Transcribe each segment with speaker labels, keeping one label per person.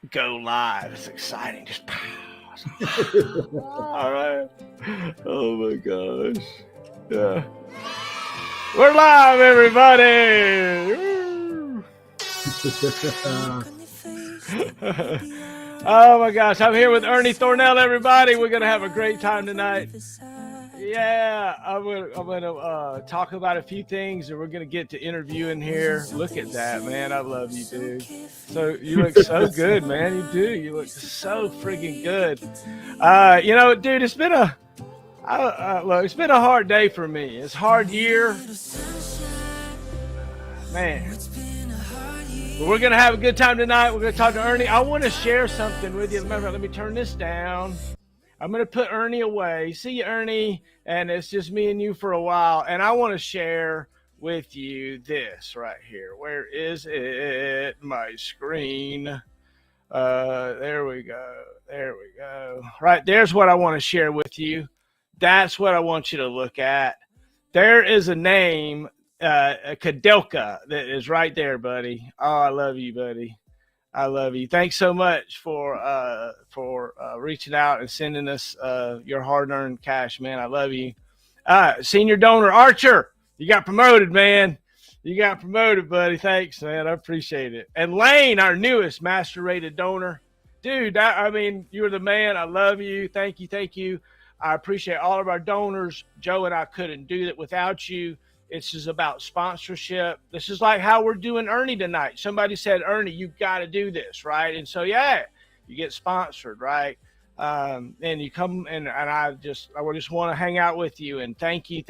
Speaker 1: go live. It's exciting. Just all right. Oh my gosh. Yeah. We're live, everybody. Oh my gosh. I'm here with Ernie Thornell, everybody. We're going to have a great time tonight. Yeah, I'm gonna talk about a few things, and we're gonna get to interviewing here. Look at that, man! I love you, dude. So you look so good, man. You do. You look so friggin' good. Dude, it's been it's been a hard day for me. It's a hard year, man. But we're gonna have a good time tonight. We're gonna talk to Ernie. I want to share something with you. Remember, let me turn this down. I'm going to put Ernie away. See you, Ernie. And it's just me and you for a while. And I want to share with you this right here. Where is it? My screen. There we go. There we go. Right there's what I want to share with you. That's what I want you to look at. There is a name, Kadelka, that is right there, buddy. Oh, I love you, buddy. I love you. Thanks so much for reaching out and sending us your hard-earned cash, man. I love you. Senior donor Archer, you got promoted, man. You got promoted, buddy. Thanks, man. I appreciate it. And Lane, our newest master-rated donor. Dude, you're the man. I love you. Thank you. Thank you. I appreciate all of our donors. Joe and I couldn't do it without you. This is about sponsorship. This is like how we're doing Ernie tonight. Somebody said, Ernie, you got to do this, right? And so, yeah, you get sponsored, right? And you come and I just want to hang out with you. And thank you.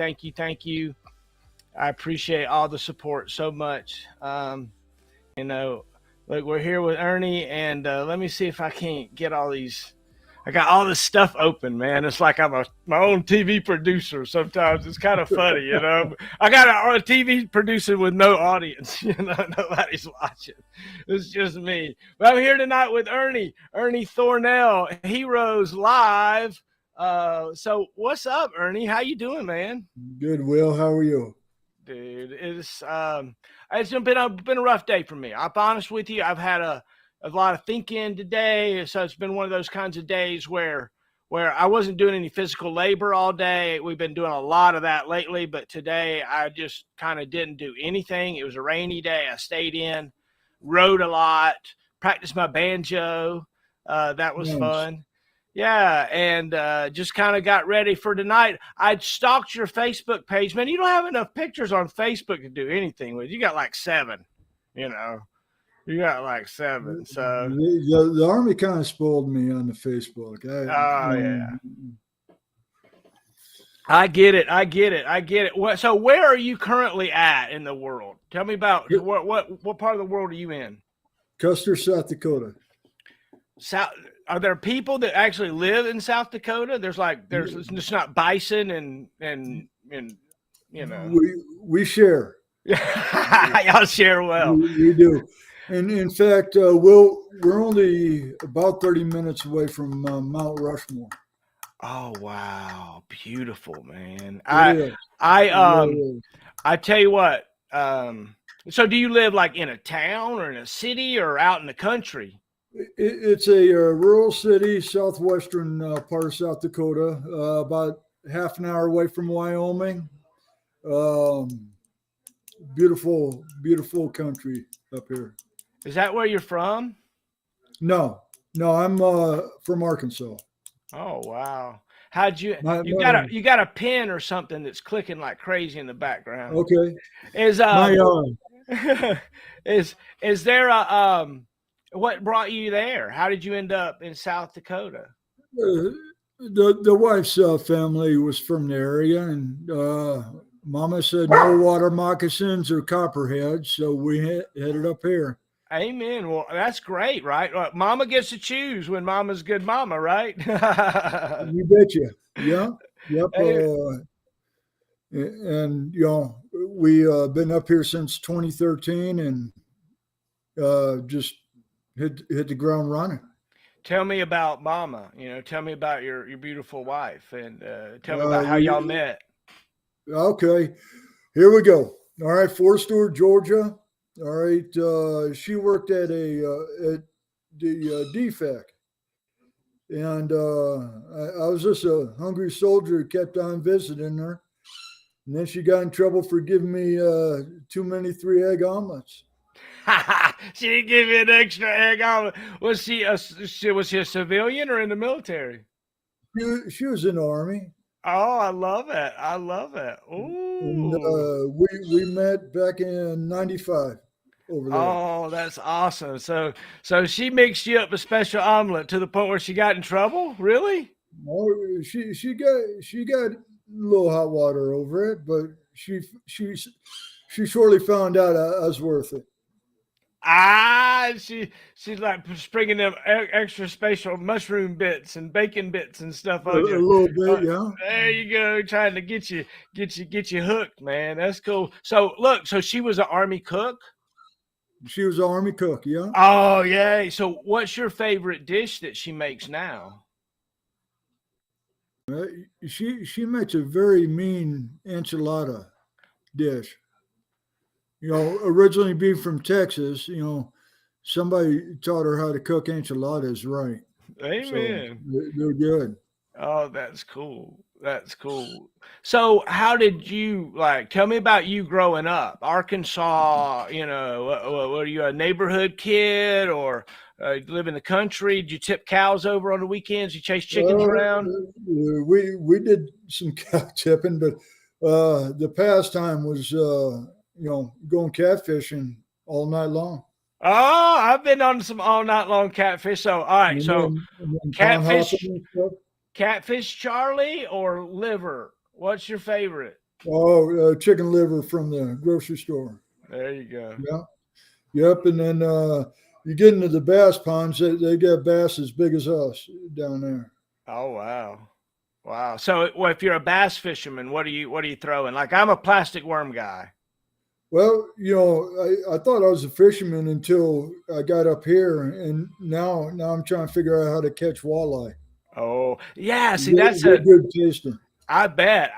Speaker 1: I appreciate all the support so much. Look, we're here with Ernie, and let me see if I can't get all these. I got all this stuff open, man. It's like I'm my own TV producer. Sometimes it's kind of funny, you know. I got a TV producer with no audience, you know. Nobody's watching. It's just me. But I'm here tonight with Ernie Thornell, Heroes Live. So what's up, Ernie? How you doing, man?
Speaker 2: Good, Will. How are you?
Speaker 1: Dude, it's been a rough day for me. I'm honest with you. I've had a lot of thinking today. So it's been one of those kinds of days where I wasn't doing any physical labor all day. We've been doing a lot of that lately, but today I just kind of didn't do anything. It was a rainy day. I stayed in, wrote a lot, practiced my banjo. That was fun. Yeah, and just kind of got ready for tonight. I'd stalked your Facebook page. Man, you don't have enough pictures on Facebook to do anything with. You got like 7, you know. You got like 7, so
Speaker 2: the Army kind of spoiled me on the Facebook.
Speaker 1: Yeah, I get it. So where are you currently at in the world? Tell me about what part of the world are you in?
Speaker 2: Custer, South Dakota.
Speaker 1: Are there people that actually live in South Dakota? There's just not bison and you know.
Speaker 2: We share.
Speaker 1: Y'all share well.
Speaker 2: We do. And in fact, we're only about 30 minutes away from Mount Rushmore.
Speaker 1: Oh wow, beautiful, man!
Speaker 2: I
Speaker 1: tell you what. So do you live like in a town or in a city or out in the country?
Speaker 2: It's a rural city, southwestern part of South Dakota, about half an hour away from Wyoming. Beautiful, beautiful country up here.
Speaker 1: Is that where you're from?
Speaker 2: No, I'm from Arkansas.
Speaker 1: Oh wow! How'd you got a pen or something that's clicking like crazy in the background?
Speaker 2: Okay.
Speaker 1: Is there a what brought you there? How did you end up in South Dakota?
Speaker 2: The wife's family was from the area, and Mama said no water moccasins or copperheads, so we headed up here.
Speaker 1: Amen. Well, that's great, right? Mama gets to choose when Mama's good mama, right?
Speaker 2: You betcha. Yeah. Yep. And we been up here since 2013, and just hit the ground running.
Speaker 1: Tell me about Mama. Tell me about your beautiful wife, and tell me about how y'all met.
Speaker 2: Okay, here we go. All right, Fort Stewart, Georgia. All right, she worked at the defect. And I was just a hungry soldier who kept on visiting her. And then she got in trouble for giving me too many 3-egg omelets.
Speaker 1: She didn't give you an extra egg omelet. Was she a civilian or in the military?
Speaker 2: She was in the Army.
Speaker 1: Oh, I love it. I love it.
Speaker 2: And
Speaker 1: Ooh.
Speaker 2: we met back in 95 over there.
Speaker 1: Oh, that's awesome. So she mixed you up a special omelet to the point where she got in trouble? Really?
Speaker 2: Oh, she got a little hot water over it, but she shortly found out I was worth it.
Speaker 1: She's like springing them extra special mushroom bits and bacon bits and stuff
Speaker 2: A
Speaker 1: on you.
Speaker 2: little bit, yeah.
Speaker 1: There you go, trying to get you hooked, man. That's cool. So look, so she was an Army cook.
Speaker 2: She was an Army cook, yeah.
Speaker 1: Oh, yay. So what's your favorite dish that she makes now?
Speaker 2: Uh, she makes a very mean enchilada dish. Originally being from Texas, somebody taught her how to cook enchiladas right. So
Speaker 1: Amen.
Speaker 2: they're good.
Speaker 1: Oh, that's cool. That's cool. So, how did you tell me about you growing up? Arkansas, were you a neighborhood kid or you live in the country? Did you tip cows over on the weekends? You chase chickens around?
Speaker 2: We did some cow tipping, but the pastime was going catfishing all night long.
Speaker 1: Oh, I've been on some all night long catfish. So, all right. So,
Speaker 2: And pond
Speaker 1: catfish,
Speaker 2: hopping and stuff.
Speaker 1: catfish Charlie or liver? What's your favorite?
Speaker 2: Oh, chicken liver from the grocery store.
Speaker 1: There you go.
Speaker 2: Yeah. Yep. And then you get into the bass ponds, they got bass as big as us down there.
Speaker 1: Oh, wow. Wow. So, if you're a bass fisherman, what are you throwing? Like, I'm a plastic worm guy.
Speaker 2: Well, I thought I was a fisherman until I got up here, and now I'm trying to figure out how to catch walleye.
Speaker 1: Oh, yeah. See,
Speaker 2: They're good tasting.
Speaker 1: I bet.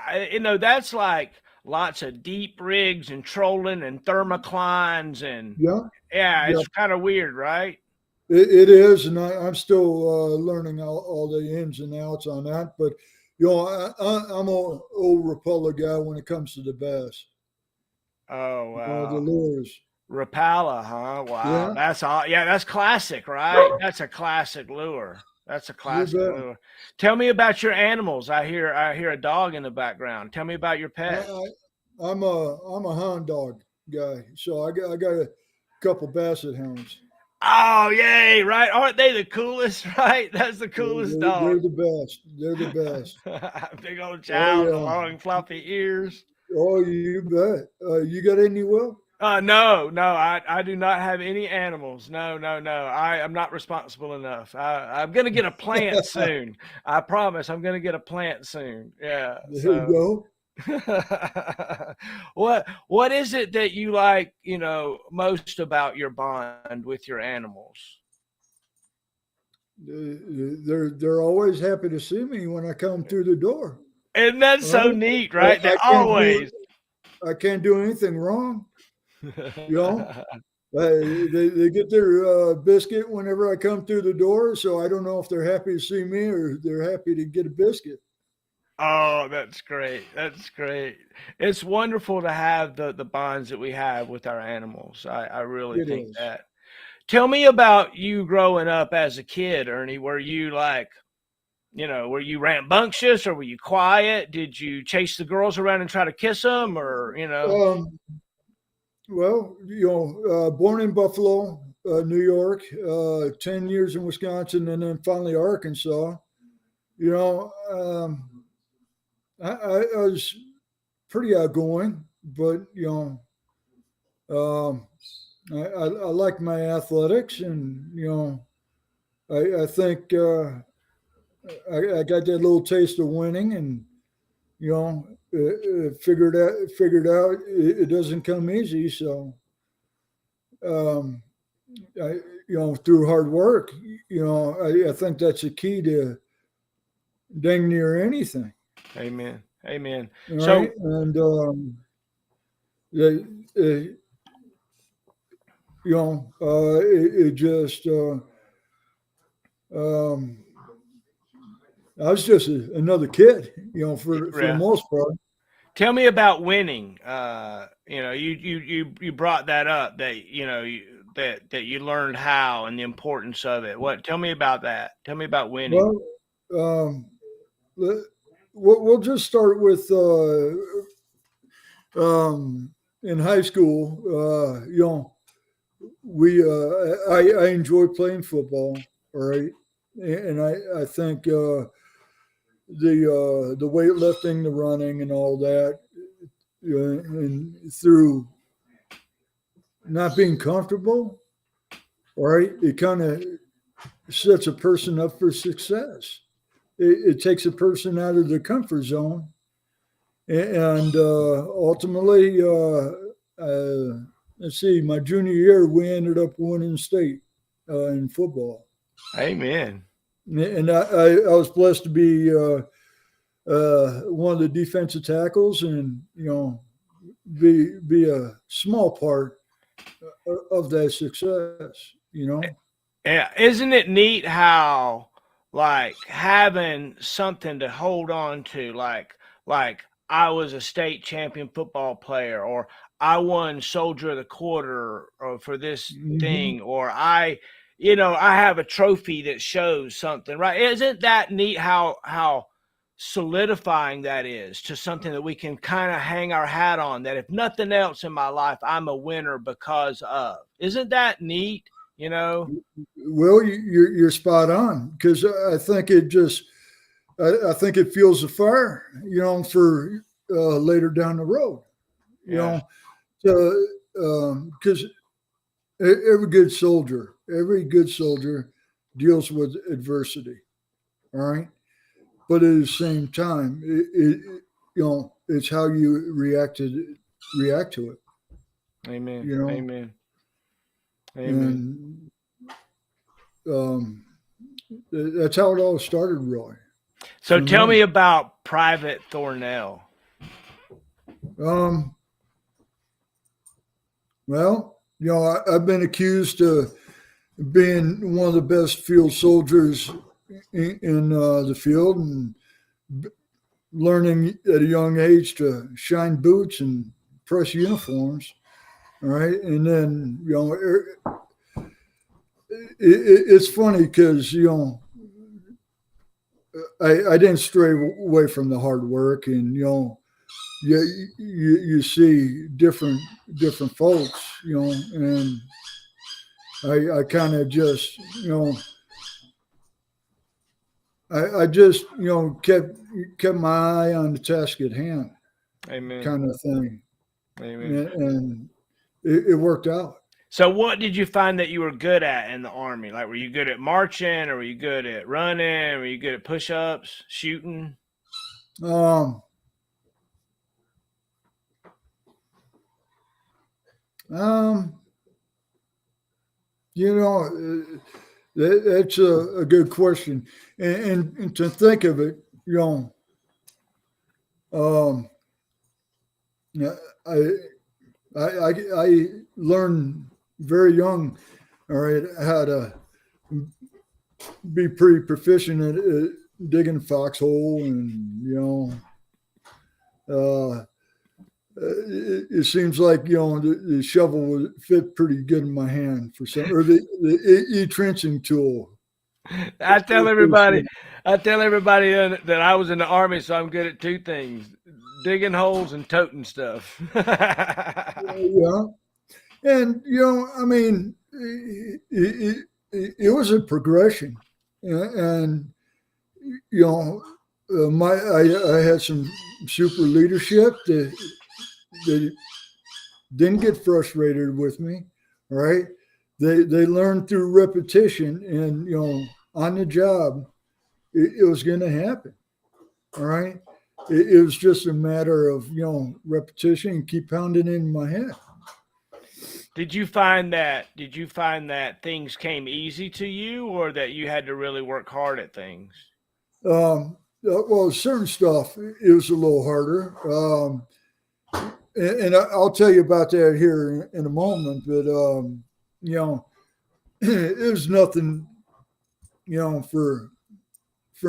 Speaker 1: That's like lots of deep rigs and trolling and thermoclines and
Speaker 2: Yeah,
Speaker 1: yeah,
Speaker 2: yeah.
Speaker 1: it's kind of weird, right?
Speaker 2: It is, and I'm still learning all the ins and outs on that. But I'm an old Republic guy when it comes to the bass.
Speaker 1: Oh,
Speaker 2: The
Speaker 1: wow.
Speaker 2: lures.
Speaker 1: Rapala, huh? Wow.
Speaker 2: Yeah,
Speaker 1: That's all. Yeah, that's classic, right? That's a classic lure. That's a
Speaker 2: you
Speaker 1: classic
Speaker 2: bet.
Speaker 1: lure. Tell me about your animals. I hear a dog in the background. Tell me about your pet.
Speaker 2: I'm a hound dog guy, so I got a couple basset hounds.
Speaker 1: Oh, yay, right? Aren't they the coolest, right? That's the coolest
Speaker 2: They're
Speaker 1: dog.
Speaker 2: the best. They're the best.
Speaker 1: Big old
Speaker 2: Oh
Speaker 1: child, the
Speaker 2: yeah.
Speaker 1: long floppy ears.
Speaker 2: Oh, you bet. You got any will?
Speaker 1: No, I do not have any animals. No, no, no. I am not responsible enough. I'm gonna get a plant soon. I promise. I'm gonna get a plant soon. Yeah.
Speaker 2: There you
Speaker 1: So,
Speaker 2: go.
Speaker 1: what is it that you like? Most about your bond with your animals?
Speaker 2: They're always happy to see me when I come through the door.
Speaker 1: And that's so
Speaker 2: Right?
Speaker 1: neat, right?
Speaker 2: I
Speaker 1: They're
Speaker 2: can't do
Speaker 1: always.
Speaker 2: I can't do anything wrong. You know, they get their biscuit whenever I come through the door. So I don't know if they're happy to see me or they're happy to get a biscuit.
Speaker 1: Oh, that's great. That's great. It's wonderful to have the bonds that we have with our animals. I really
Speaker 2: It
Speaker 1: think
Speaker 2: is.
Speaker 1: that. Tell me about you growing up as a kid, Ernie. Were you were you rambunctious or were you quiet? Did you chase the girls around and try to kiss them or?
Speaker 2: Um, well, born in Buffalo, New York, 10 years in Wisconsin, and then finally Arkansas. You know, I was pretty outgoing, but I like my athletics, and I think I got that little taste of winning, and figured out it doesn't come easy. So um, I through hard work, I think that's the key to dang near anything.
Speaker 1: Amen. Amen.
Speaker 2: Right,
Speaker 1: So
Speaker 2: and the, it just Um, I was just another kid, for the
Speaker 1: Yeah.
Speaker 2: most part.
Speaker 1: Tell me about winning. You brought that up that that you learned how and the importance of it. What? Tell me about that. Tell me about winning.
Speaker 2: Well, um, we'll, we'll just start with in high school. I enjoy playing football. All right, and I think the weightlifting, the running, and all that, and through not being comfortable, all right, it kind of sets a person up for success. It takes a person out of their comfort zone, and ultimately, let's see, my junior year, we ended up winning state in football,
Speaker 1: Amen.
Speaker 2: and I was blessed to be one of the defensive tackles, and be a small part of that success.
Speaker 1: Yeah, isn't it neat how like having something to hold on to, like I was a state champion football player, or I won Soldier of the Quarter or for this
Speaker 2: Mm-hmm.
Speaker 1: thing, or I have a trophy that shows something, right? Isn't that neat how solidifying that is to something that we can kind of hang our hat on, that if nothing else in my life, I'm a winner because of. Isn't that neat? You know?
Speaker 2: Well, you're spot on, because I think I think it fuels the fire, for later down the road, you
Speaker 1: Yeah.
Speaker 2: know, because every good soldier deals with adversity, all right. But at the same time, it's how you react to it,
Speaker 1: Amen.
Speaker 2: you know,
Speaker 1: Amen. Amen.
Speaker 2: and um, that's how it all started, Roy,
Speaker 1: So
Speaker 2: for
Speaker 1: tell me
Speaker 2: me.
Speaker 1: about Private Thornell.
Speaker 2: Um, Well, I've been accused of being one of the best field soldiers in the field, and learning at a young age to shine boots and press uniforms. All right. And then, it's funny because, I didn't stray away from the hard work, and, you see different folks, and I kind of just, I just, kept my eye on the task at hand,
Speaker 1: Amen.
Speaker 2: kind of thing,
Speaker 1: Amen.
Speaker 2: and it worked out.
Speaker 1: So what did you find that you were good at in the army? Like, were you good at marching, or were you good at running? Were you good at push-ups, shooting?
Speaker 2: Um, um, that's a good question, and to think of it, um, yeah, I, I learned very young, all right, how to be pretty proficient at digging foxhole, and uh, it seems like the shovel would fit pretty good in my hand for some, or the trenching tool.
Speaker 1: I tell everybody, I tell everybody that I was in the army, so I'm good at two things: digging holes and toting stuff.
Speaker 2: Yeah, and I mean, it was a progression, and you know, I had some super leadership that didn't get frustrated with me. Right? They learned through repetition, and on the job, it was going to happen. All right. It was just a matter of repetition and keep pounding in my head.
Speaker 1: Did you find that things came easy to you, or that you had to really work hard at things?
Speaker 2: Well, certain stuff it was a little harder, and I'll tell you about that here in a moment. But you know, it was nothing for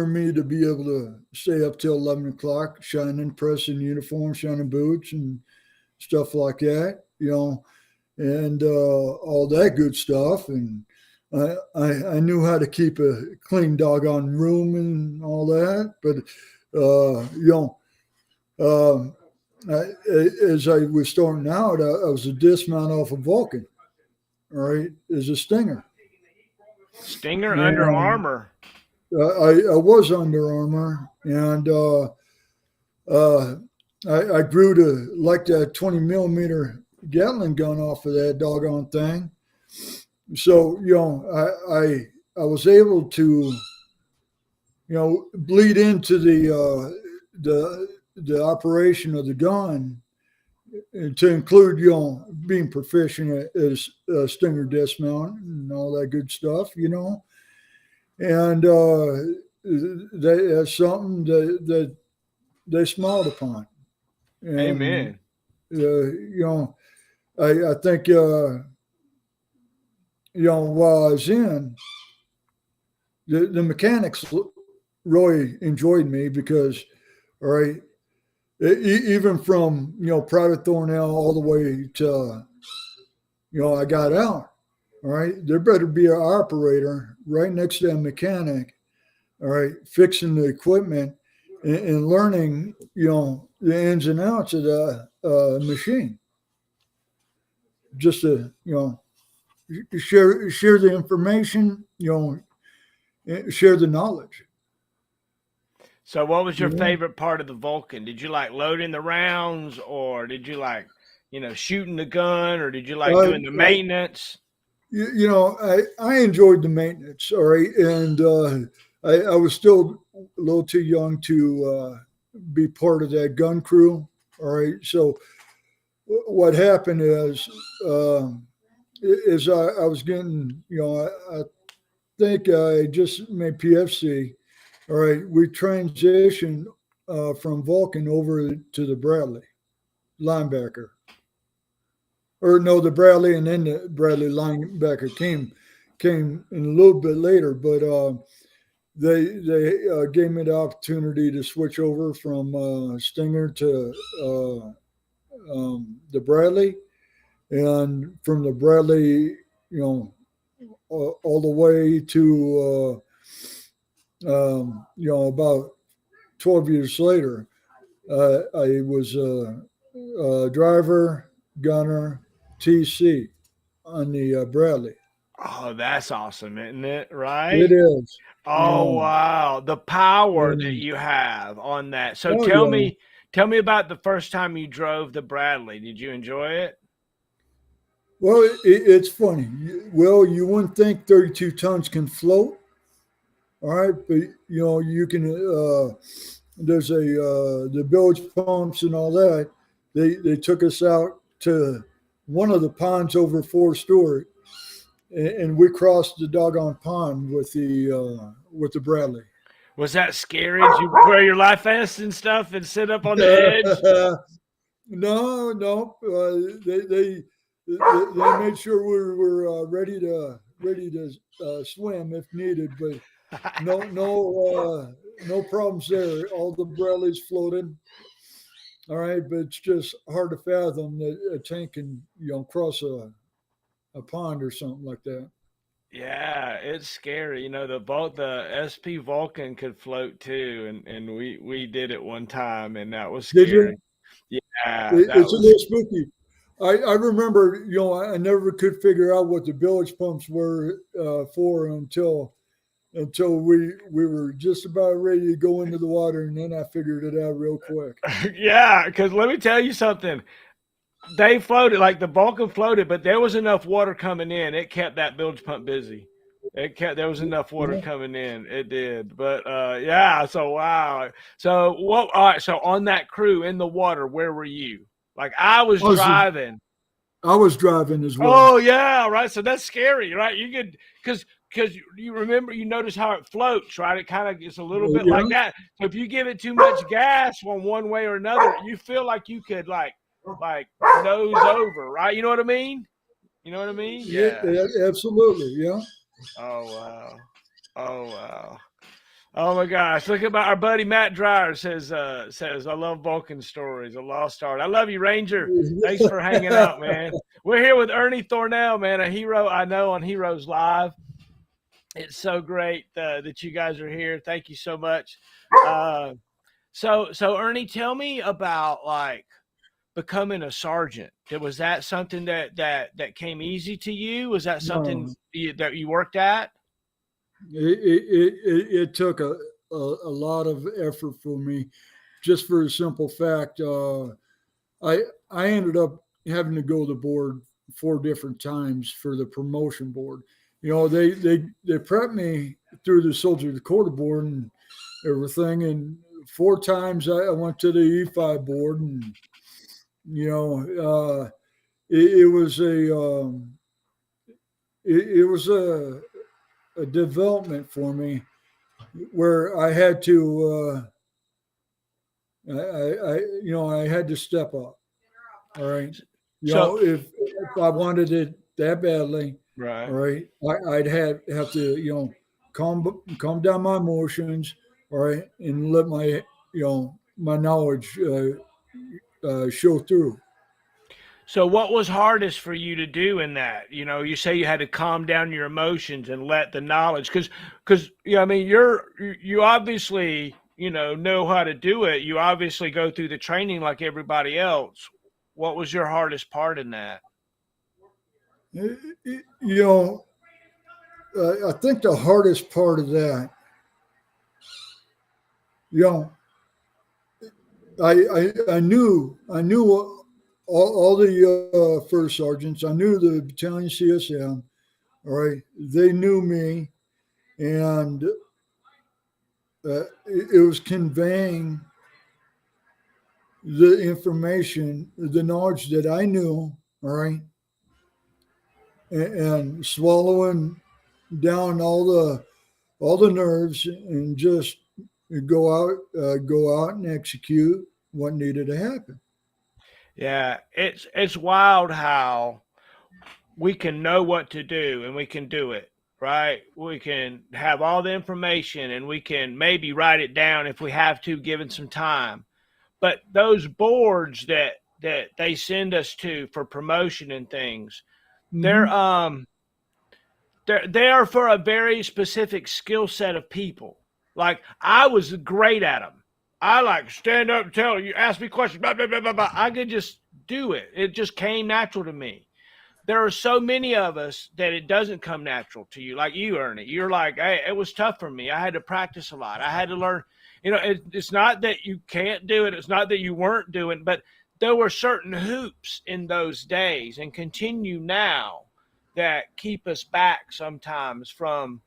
Speaker 2: me to be able to stay up till 11 o'clock, shining, pressing uniform, shining boots, and stuff like that. And all that good stuff. And I knew how to keep a clean doggone room and all that. But um, as I was starting out, I was a dismount off a Vulcan. All right, as a Stinger.
Speaker 1: Stinger Under
Speaker 2: And
Speaker 1: Armour.
Speaker 2: I was Under Armour, and uh, I grew to like that 20 millimeter Gatling gun off of that doggone thing. So I was able to bleed into the operation of the gun, and to include being proficient as Stinger dismount and all that good stuff. And that's something that they smiled upon. And
Speaker 1: Amen.
Speaker 2: I think while I was in, the mechanics really enjoyed me because, all right, even from Private Thornell all the way to I got out. All right, there better be an operator right next to a mechanic. All right, fixing the equipment and learning the ins and outs of the machine. Just to share the information, share the knowledge.
Speaker 1: So, what was your
Speaker 2: You know,
Speaker 1: favorite part of the Vulcan? Did you like loading the rounds, or did you like, shooting the gun, or did you like
Speaker 2: uh,
Speaker 1: doing the maintenance?
Speaker 2: I enjoyed the maintenance. All right, and I was still a little too young to be part of that gun crew. All right, so what happened is I was getting, I think I just made PFC. All right, we transitioned from Vulcan over to the Bradley linebacker, or no, the Bradley, and then the Bradley linebacker came in a little bit later, but they gave me the opportunity to switch over from Stinger to the Bradley, and from the Bradley, all the way to about 12 years later, I was a driver, gunner, TC on the Bradley.
Speaker 1: Oh, that's awesome, isn't it?
Speaker 2: It
Speaker 1: Right?
Speaker 2: is,
Speaker 1: Oh, wow. The power that
Speaker 2: and
Speaker 1: you have on that. So
Speaker 2: oh
Speaker 1: tell
Speaker 2: yeah.
Speaker 1: me, tell me about the first time you drove the Bradley. Did you enjoy it?
Speaker 2: Well, it's funny. Well, you wouldn't think 32 tons can float, all right, but you can. There's the bilge pumps and all that. They took us out to one of the ponds over Fort Stewart, and we crossed the doggone pond with the Bradley.
Speaker 1: Was that scary? Did you wear your life vests and stuff and sit up on the edge?
Speaker 2: No, no. They made sure we were ready to swim if needed, but no problems there. All the Bradleys floated. All right, but it's just hard to fathom that a tank can cross a pond or something like that.
Speaker 1: Yeah, it's scary. The SP Vulcan could float too, and we did it one time, and that was
Speaker 2: Did
Speaker 1: scary.
Speaker 2: you?
Speaker 1: Yeah, that
Speaker 2: It's a
Speaker 1: was.
Speaker 2: little spooky. I remember, I never could figure out what the bilge pumps were for until we were just about ready to go into the water, and then I figured it out real quick.
Speaker 1: Yeah, because let me tell you something. They floated like the Vulcan floated, but there was enough water coming in. It kept that bilge pump busy. There was enough water
Speaker 2: Yeah.
Speaker 1: coming in. It did. But yeah, so wow. So what all right, so on that crew in the water, where were you? Like I was
Speaker 2: I was
Speaker 1: driving.
Speaker 2: I was driving as well.
Speaker 1: Oh yeah, right. So that's scary, right? You could because you remember you notice how it floats, right? It kind of is a little bit
Speaker 2: Yeah,
Speaker 1: like that. So if you give it too much gas one way or another, you feel like you could like nose over, right? You know what I mean? You know what I mean?
Speaker 2: yeah,
Speaker 1: Yeah.
Speaker 2: yeah, absolutely. Yeah.
Speaker 1: Oh wow. Oh wow. Oh my gosh! Look at our buddy Matt Dreyer says I love Vulcan stories, a lost art. I love you, Ranger. Thanks for hanging out, man. We're here with Ernie Thornell, man, a hero I know on Heroes Live. It's so great that you guys are here. Thank you so much. Uh, so Ernie, tell me about like becoming a sergeant. Was that something that came easy to you? Was that something
Speaker 2: No,
Speaker 1: that you worked at?
Speaker 2: it took a lot of effort for me, just for the simple fact. I I ended up having to go to the board 4 different times for the promotion board. They prepped me through the soldier of the quarter board and everything, and 4 times I went to the E5 board, and you know, it was it was a development for me where I had to I had to step up. All right.
Speaker 1: So
Speaker 2: If I wanted it that badly, all
Speaker 1: right.
Speaker 2: right, I'd have to calm down my emotions, all right, and let my knowledge show through.
Speaker 1: So what was hardest for you to do in that? You say you had to calm down your emotions and let the knowledge because I mean you obviously, know how to do it. You obviously go through the training like everybody else. What was your hardest part in that?
Speaker 2: You know, I think the hardest part of that, you know, I knew all the first sergeants. I knew the battalion CSM. All right, they knew me, and it was conveying the information, the knowledge that I knew. All right, and swallowing down all the nerves and just go out and execute what needed to happen.
Speaker 1: Yeah, it's wild how we can know what to do and we can do it, right? We can have all the information and we can maybe write it down if we have to, given some time. But those boards that they send us to for promotion and things, they're
Speaker 2: Mm-hmm.
Speaker 1: they are for a very specific skill set of people. Like I was great at them. I like stand up and tell you, ask me questions, blah blah blah blah blah. I could just do it. It just came natural to me. There are so many of us that it doesn't come natural to you, like you, Ernie. You're like, hey, it was tough for me. I had to practice a lot. I had to learn. It's not that you can't do it. It's not that you weren't doing, but there were certain hoops in those days and continue now that keep us back sometimes from,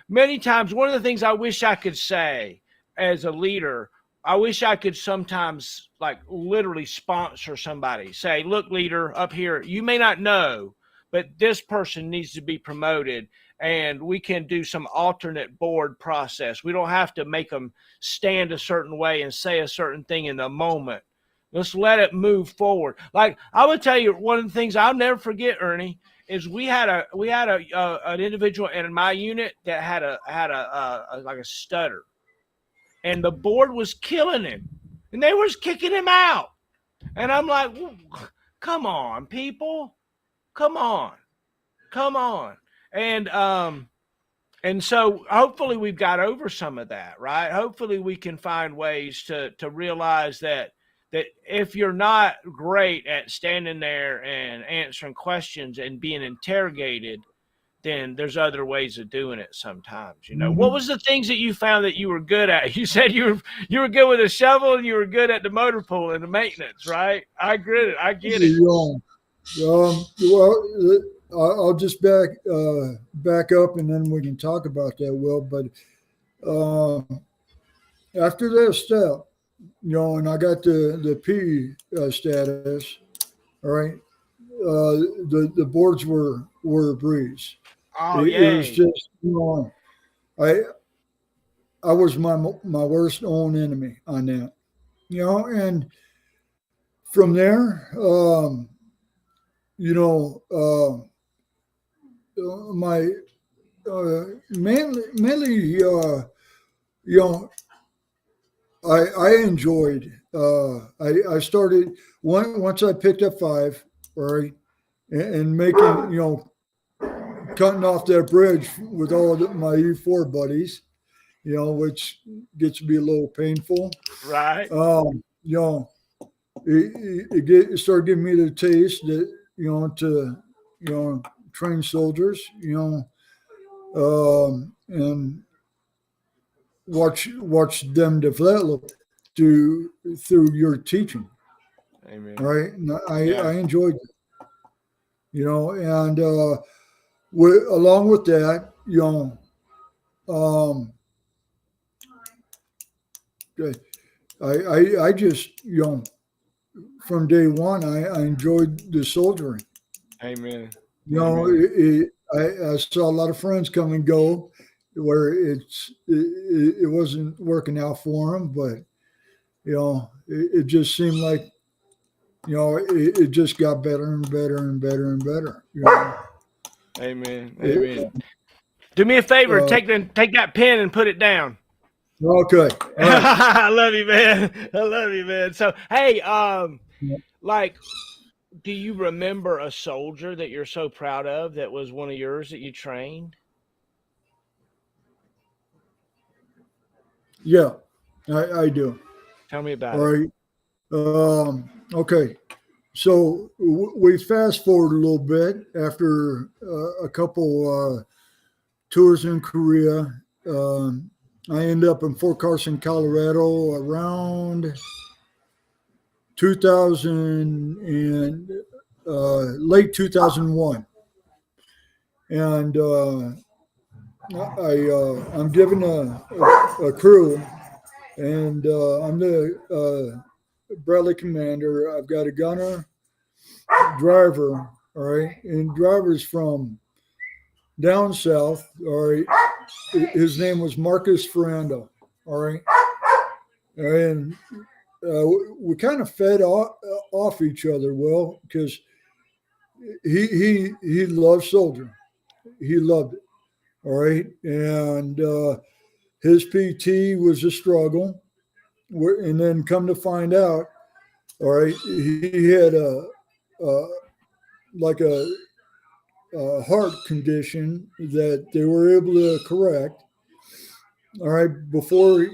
Speaker 1: many times. One of the things I wish I could say as a leader, I wish I could sometimes like literally sponsor somebody. Say, look, leader up here, you may not know, but this person needs to be promoted and we can do some alternate board process. We don't have to make them stand a certain way and say a certain thing in the moment. Let's let it move forward. Like I would tell you, one of the things I'll never forget, Ernie, is we had an individual in my unit that had a like a stutter, and the board was killing him, and they was kicking him out. And I'm like, come on, people, come on, come on. And so hopefully we've got over some of that, right? Hopefully we can find ways to realize that if you're not great at standing there and answering questions and being interrogated, then there's other ways of doing it sometimes. What
Speaker 2: Mm-hmm.
Speaker 1: was the things that you found that you were good at? You said you were good with a shovel and you were good at the motor pool and the maintenance, right? I get it. I get it.
Speaker 2: Well, I'll just back up, and then we can talk about that. Will, but uh, after that step, and I got the P status. All right, the boards were a breeze.
Speaker 1: Oh,
Speaker 2: It was
Speaker 1: yay.
Speaker 2: just I I was my worst own enemy on that. And from there, you know, my mainly, I enjoyed. I started once I picked up 5, right, and making cutting off that bridge with all of my E4 buddies, which gets to be a little painful.
Speaker 1: Right.
Speaker 2: It started giving me the taste that to train soldiers, and watch them develop through your teaching.
Speaker 1: Amen.
Speaker 2: Right, and
Speaker 1: Yeah.
Speaker 2: I enjoyed it, and along with that, um, I just from day one I enjoyed the soldiering.
Speaker 1: Amen.
Speaker 2: Amen. I saw a lot of friends come and go where it wasn't working out for them, but it just seemed like it just got better and better and better and better.
Speaker 1: Amen. Amen. Do me a favor, take that pen and put it down.
Speaker 2: Okay. Right.
Speaker 1: I love you, man. I love you, man. So, hey, like, do you remember a soldier that you're so proud of that was one of yours that you trained?
Speaker 2: Yeah, I do.
Speaker 1: Tell me about
Speaker 2: it. All right. Okay. So we fast forward a little bit after a couple tours in Korea. I ended up in Fort Carson, Colorado around 2000 and late 2001. And I'm given a crew, and I'm the Bradley commander. I've got a gunner, driver, all right, and driver's from down south, all right. His name was Marcus Ferrando, all right, and we kind of fed off each other well, because he loved soldiering, he loved it, all right, and his PT was a struggle, and then come to find out, all right, he had like a heart condition that they were able to correct. All right, before he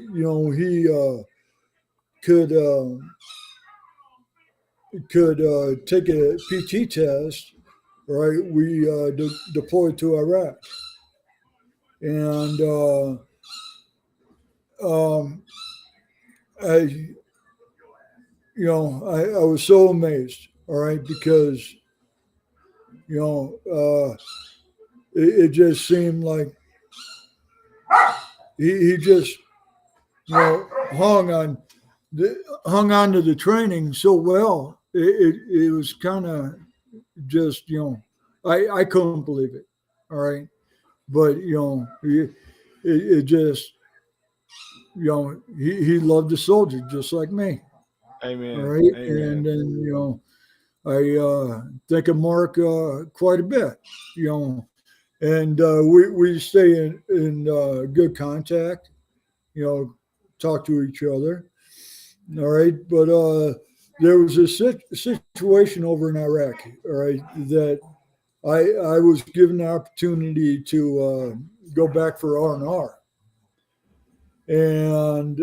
Speaker 2: could take a PT test. All right, we deployed to Iraq, and I was so amazed. All right, because it just seemed like he just hung on to the training so well. It was kind of just I couldn't believe it. All right, but it just he loved the soldier just like me.
Speaker 1: Amen.
Speaker 2: All right,
Speaker 1: Amen.
Speaker 2: and then I think of Mark quite a bit, and we stay in good contact, talk to each other. All right, but there was a situation over in Iraq, all right, that I was given the opportunity to go back for R&R, and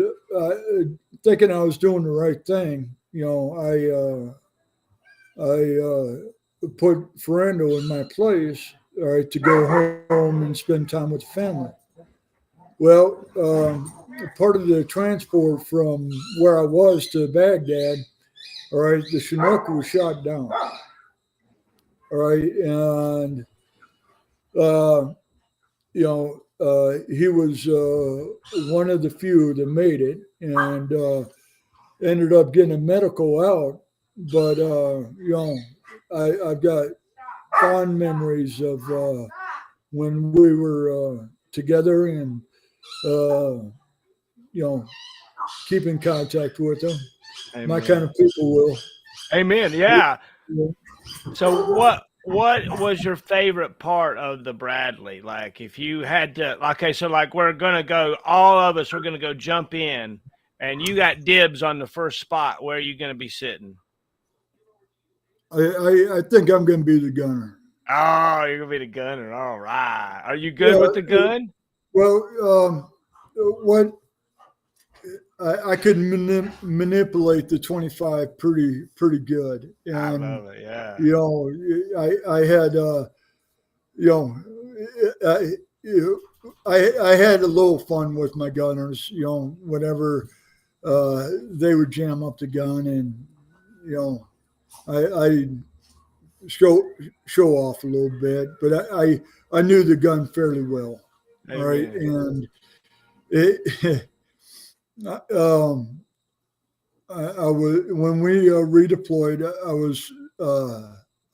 Speaker 2: thinking I was doing the right thing, I put Ferrando in my place, all right, to go home and spend time with the family. Well, part of the transport from where I was to Baghdad, all right, the Chinook was shot down. All right, and he was one of the few that made it, and ended up getting a medical out. But I've got fond memories of when we were together, and keep in contact with them. Amen. My kind of people will.
Speaker 1: Amen. Yeah. So what was your favorite part of the Bradley? Like, if you had to, okay, so like we're gonna go, all of us, we're gonna go jump in, and you got dibs on the first spot. Where are you gonna be sitting?
Speaker 2: I think I'm going to be the gunner.
Speaker 1: Oh, you're gonna be the gunner. All right. Are you good
Speaker 2: Yeah.
Speaker 1: with the gun?
Speaker 2: Well, what I could manipulate the 25 pretty good,
Speaker 1: I
Speaker 2: and
Speaker 1: love it. Yeah.
Speaker 2: you know, I had you know, I, I had a little fun with my gunners. You know, whenever they would jam up the gun, and you know, I show show off a little bit, but I knew the gun fairly well. All right,
Speaker 1: Amen.
Speaker 2: and it um I was when we redeployed.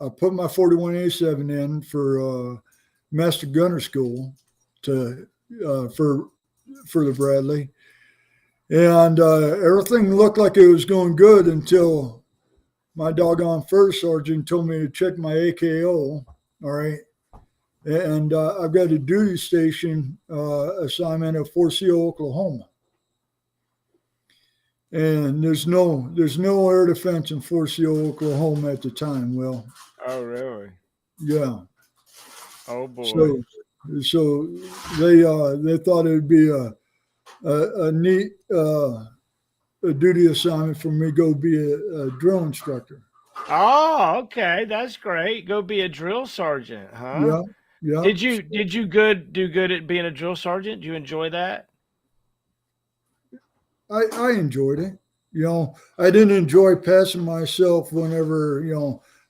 Speaker 2: I put my 41A7 in for Master Gunner School to for the Bradley, and everything looked like it was going good until my doggone first sergeant told me to check my AKO. All right, and I've got a duty station assignment at Fort Sill, Oklahoma. And there's no air defense in Fort Sill, Oklahoma at the time. Well,
Speaker 1: Oh, really?
Speaker 2: yeah.
Speaker 1: Oh boy.
Speaker 2: So so they thought it'd be a neat a duty assignment for me to go be a drill instructor.
Speaker 1: Oh, okay. That's great. Go be a drill sergeant, huh?
Speaker 2: Yeah, yeah.
Speaker 1: Did you do good at being a drill sergeant? Do you enjoy that?
Speaker 2: I enjoyed it. You know, I didn't enjoy passing myself whenever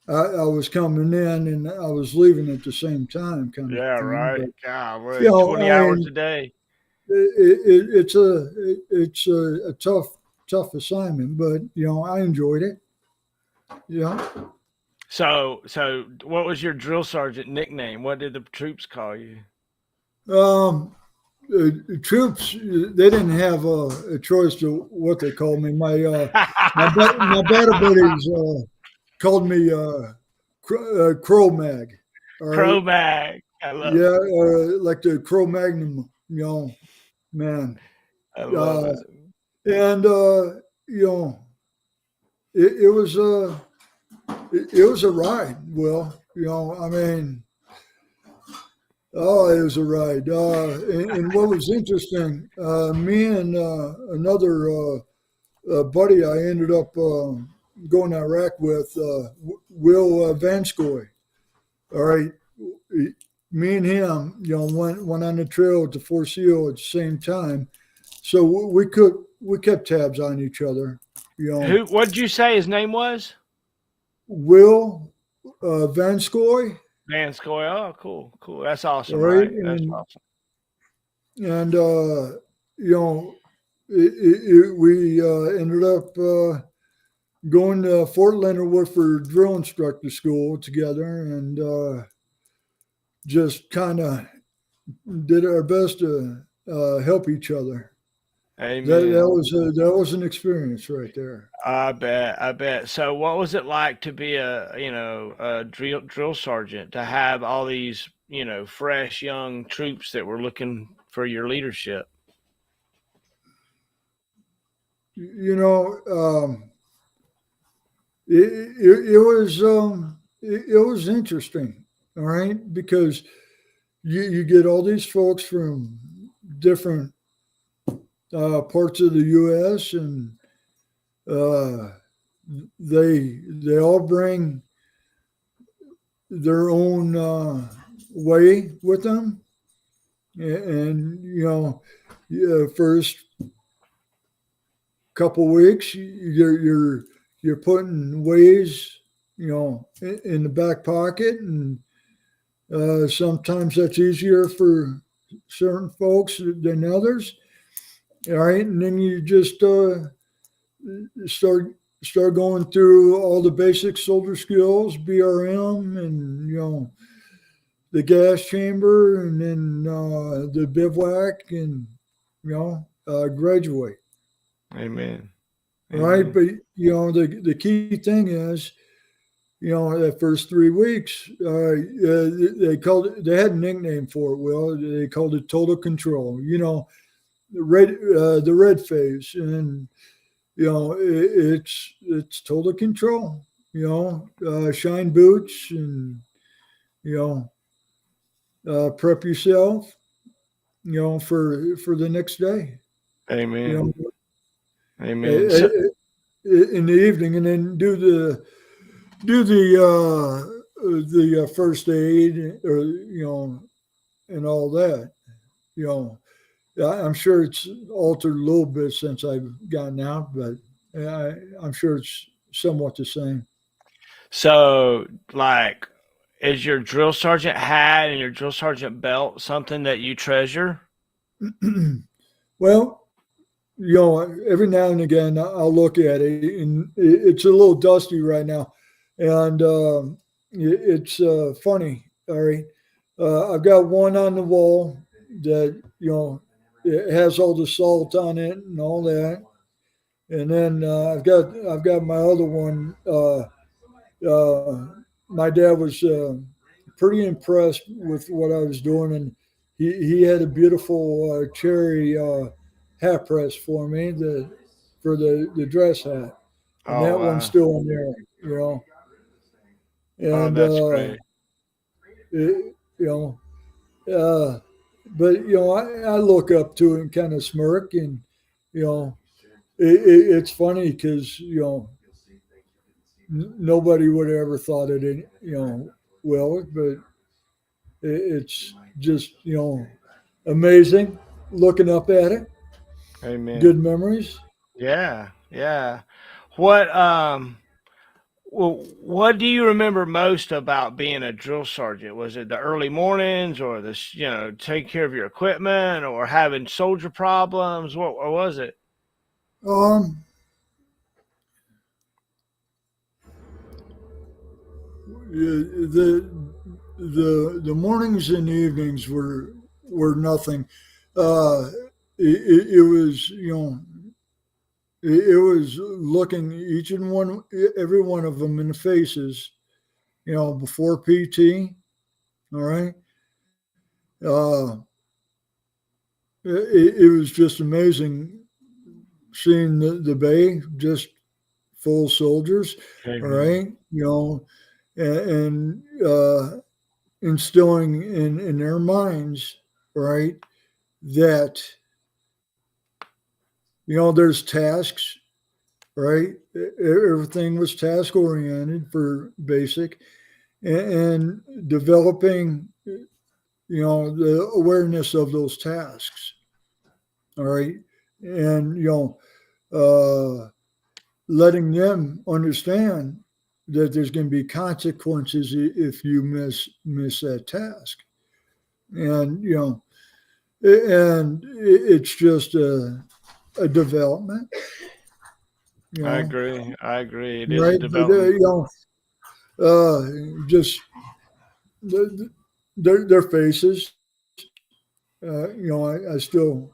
Speaker 2: I was coming in and I was leaving at the same time, kind of
Speaker 1: Yeah,
Speaker 2: thing.
Speaker 1: right.
Speaker 2: But
Speaker 1: Golly, 20
Speaker 2: I
Speaker 1: hours
Speaker 2: mean,
Speaker 1: a day.
Speaker 2: it's a tough assignment, but I enjoyed it. Yeah.
Speaker 1: So what was your drill sergeant nickname? What did the troops call you?
Speaker 2: Um, the troops they didn't have a choice to what they called me. My battle buddies called me Crow Mag. All right.
Speaker 1: Crow bag. I love
Speaker 2: Yeah,
Speaker 1: it.
Speaker 2: like the Crow Magnum. Man.
Speaker 1: I love
Speaker 2: Uh,
Speaker 1: it.
Speaker 2: and it was it was a ride. Well, I mean, oh, it was a ride. And what was interesting, me and another buddy I ended up going to Iraq with, Will Vanskoy. All right. Me and him, went on the trail to Fort Sill at the same time. So we kept tabs on each other. You know,
Speaker 1: What did you say his name was?
Speaker 2: Will Vanskoy,
Speaker 1: Van Scoy. Oh, cool, cool. That's awesome,
Speaker 2: right?
Speaker 1: right? That's awesome.
Speaker 2: And we ended up going to Fort Leonard Wood for drill instructor school together, and just kind of did our best to help each other.
Speaker 1: Amen.
Speaker 2: That was an experience right there.
Speaker 1: I bet. I bet. So, what was it like to be a drill sergeant, to have all these fresh young troops that were looking for your leadership?
Speaker 2: You know, it was it was interesting. All right, because you get all these folks from different parts of the U.S. and uh, they all bring their own way with them, and yeah, first couple weeks you're putting ways in the back pocket, and sometimes that's easier for certain folks than others. All right, and then you just start start going through all the basic soldier skills, BRM, and the gas chamber, and then the bivouac, and graduate.
Speaker 1: Amen.
Speaker 2: Right,
Speaker 1: Amen.
Speaker 2: but the key thing is that first 3 weeks, they had a nickname for it. Will, they called it total control. The red phase, and it's total control. Shine boots, and you prep yourself. For the next day.
Speaker 1: Amen.
Speaker 2: You
Speaker 1: Amen. So,
Speaker 2: in the evening, and then do the first aid, or and all that. You know, I'm sure it's altered a little bit since I've gotten out, but I'm sure it's somewhat the same.
Speaker 1: so like, is your drill sergeant hat and your drill sergeant belt something that you treasure?
Speaker 2: Well, every now and again I'll look at it, and it's a little dusty right now, and it's funny. All right, I've got one on the wall that it has all the salt on it and all that, and then I've got my other one. My dad was pretty impressed with what I was doing, and he had a beautiful cherry hat press for me for the dress hat, and
Speaker 1: Oh
Speaker 2: that one's
Speaker 1: wow.
Speaker 2: still in there, you know.
Speaker 1: Oh,
Speaker 2: And
Speaker 1: that's great.
Speaker 2: it, you know, uh, but I look up to it and kind of smirk, and you know, it's funny because nobody would have ever thought it, will, but it's just amazing looking up at it.
Speaker 1: Amen.
Speaker 2: Good memories.
Speaker 1: Yeah, yeah. What well, what do you remember most about being a drill sergeant? Was it the early mornings, or taking care of your equipment, or having soldier problems? What or was it?
Speaker 2: Um, the the mornings and evenings were nothing. Uh, it was it was looking each and one every one of them in the faces. Before PT. All right. Uh, it was just amazing seeing the bay just full of soldiers. All
Speaker 1: Amen.
Speaker 2: right. And instilling in their minds, right, that there's tasks, right? Everything was task oriented for basic, and developing the awareness of those tasks. All right. And uh, letting them understand that there's going to be consequences if you miss that task. And and it's just a development, you
Speaker 1: I
Speaker 2: know
Speaker 1: agree. I agree. It is a
Speaker 2: right? But
Speaker 1: development.
Speaker 2: just their faces, I still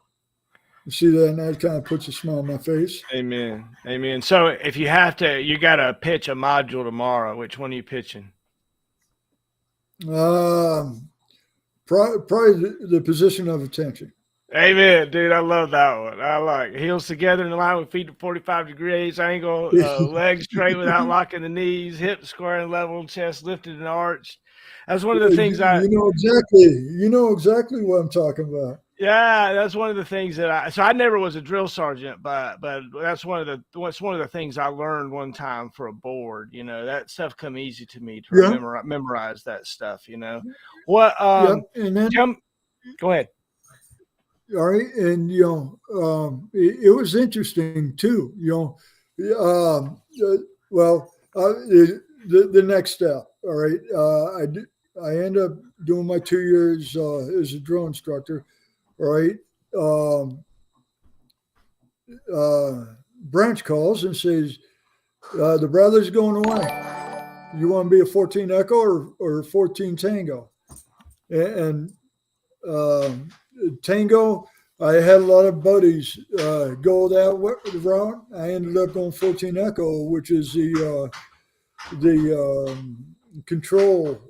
Speaker 2: see that, and that kind of puts a smile on my face.
Speaker 1: Amen. Amen. So if you have to, you got to pitch a module tomorrow. Which one are you pitching?
Speaker 2: um Probably the position of attention.
Speaker 1: Amen, dude. I love that one. I like heels together in the line with feet to 45 degrees, angle, legs straight without locking the knees, hips square and level, chest lifted and arched. That's one of the things
Speaker 2: You know exactly what I'm talking about.
Speaker 1: yeah, that's one of the things so I never was a drill sergeant, but that's one of the things I learned one time for a board. That stuff come easy to me to
Speaker 2: Yeah,
Speaker 1: remember, memorize that stuff. What,
Speaker 2: yeah, and then
Speaker 1: Jim, go ahead.
Speaker 2: all right, and it was interesting too. Well, the next step. All right, I end up doing my 2 years as a drill instructor. All right, um, branch calls and says the brother's going away. You want to be a 14 Echo or 14 Tango? And um, Tango, I had a lot of buddies go that route. I ended up going 14 Echo, which is control